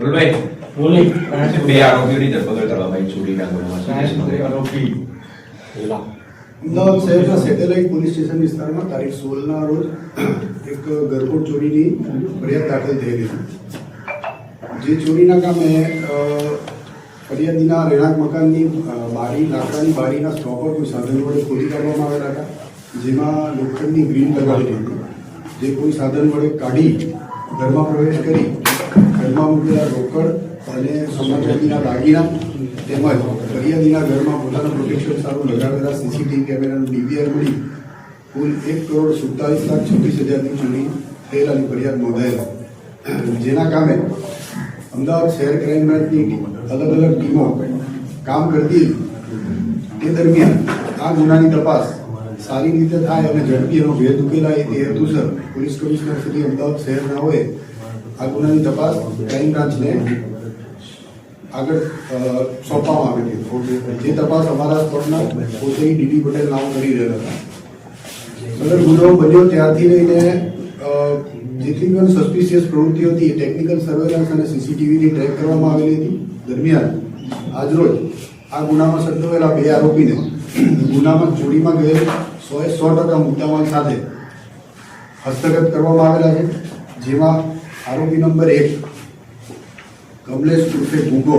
ભાઈ બોલી બે આરોપીઓની ધરપકડ કરવામાં આવી ચોરીના ગુનામાં આરોપી અમદાવાદ શહેરના સેટેલાઇટ પોલીસ સ્ટેશન વિસ્તારમાં તારીખ 16ના રોજ એક ગરફોડ ચોરીની ફરિયાદ દાખલ થયેલી હતી. જે ચોરીના કામે ફરિયાદીના રહેણાંક મકાનની બારી લાકડાની બારીના સ્ટોપર કોઈ સાધન વડે ખોલી કાઢવામાં આવેલા હતા, જેમાં લોખંડની ગ્રીલ લગાવેલી હતી, જે કોઈ સાધન વડે કાઢી ઘરમાં પ્રવેશ કરી ઘરમાં મૂકેલા રોકડ અને સોનાચાંદીના દાગીના તેમજ ફરિયાદીના ઘરમાં પોતાના પ્રોટેક્શન સારું લગાવેલા સીસીટીવી કેમેરાનું ડીવીઆર મળી કુલ 1,47,26,000ની ચોરી થયેલાની ફરિયાદ નોંધાયેલ. જેના કામે અમદાવાદ શહેર ક્રાઇમ બ્રાન્ચની અલગ અલગ ટીમો કામ કરતી તે દરમિયાન આ ગુનાની તપાસ સારી રીતે થાય અને ઝડપી એનો ભેદ ઉકેલાય તે હેતુસર પોલીસ કમિશનર શ્રી અમદાવાદ શહેરનાઓએ આ ગુનાની તપાસ ક્રાઇમ બ્રાન્ચને આગળ સોંપવામાં આવી હતી. જે તપાસ અમારા સ્પોટના પોતે ડીડી પટેલ નામ કરી રહ્યા હતા. સદર ગુનો બન્યો ત્યારથી લઈને જેટલી પણ સસ્પિશિયસ પ્રવૃત્તિઓ હતી એ ટેકનિકલ સર્વેલન્સ અને સીસીટીવીની ટ્રેક કરવામાં આવેલી હતી. દરમિયાન આજરોજ આ ગુનામાં સંડોવાયેલા બે આરોપીને ગુનામાં ચોરીમાં ગયેલ 100% મુદ્દામાલ સાથે હસ્તગત કરવામાં આવેલા છે. જેમાં આરોપી નંબર 1 કમલેશ ઉર્ફે ભૂગો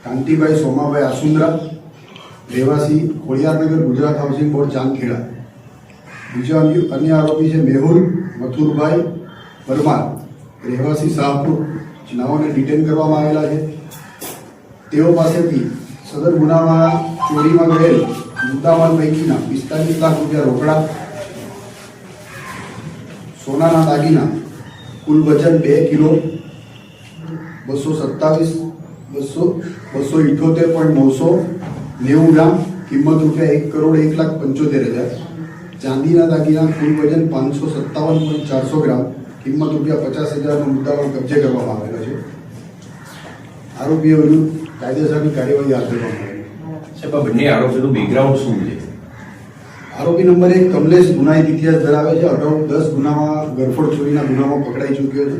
કાંતિભાઈ સોમાભાઈ આસુંદ્રા, રહેવાસી ખોડિયારનગર, ગુજરાત હાઉસિંગ બોર્ડ, ચાંદખેડા. બીજા અન્ય આરોપી છે મેહુલ મથુરભાઈ પરમાર, રહેવાસી શાહપુર. નાઓને ડિટેન કરવામાં આવેલા છે. તેઓ પાસેથી સદર ગુનામાં ચોરીમાં ગયેલ મુદ્દામાલ પૈકીના 45 લાખ રૂપિયા રોકડા, સોનાના દાગીના કુલ વજન 2 કિલો 278.990 ગ્રામ, કિંમત રૂપિયા 1,01,75,000. ચાંદીના દાગીના કુલ વજન 557.400 ગ્રામ, કિંમત રૂપિયા 50,000નો મુદ્દામાલ કબજે કરવામાં આવેલો છે. આરોપીઓ વિરુદ્ધ કાયદેસરની કાર્યવાહી હાથ ધરવામાં આવી. સાહેબ, આ બંને આરોપીનું બેકગ્રાઉન્ડ શું છે? આરોપી નંબર 1 કમલેશ ગુનાહિત ઇતિહાસ ધરાવે છે. અગાઉ 10 ગુનામાં ગરફોડ ચોરીના ગુનામાં પકડાઈ ચૂક્યો છે.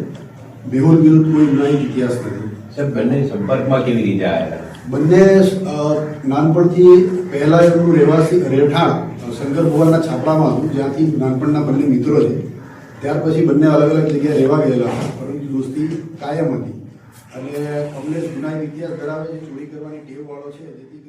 મેહુલ વિરુદ્ધ કોઈ ગુનાહિત ઇતિહાસ નથી. સાહેબ, બંને સંપર્કમાં કેવી રીતે આવ્યા? બંને નાનપણથી પહેલા એમનું રહેઠાણ શંકર ભુવનના છાપડામાં હતું, જ્યાંથી નાનપણના બંને મિત્રો છે. ત્યાર પછી બંને અલગ અલગ જગ્યાએ રહેવા ગયેલા હતા, પરંતુ દોસ્તી કાયમ હતી. અને કમલેશ ગુનાહિત ઇતિહાસ ધરાવે છે, ચોરી કરવાની ટેવ વાળો છે, જેથી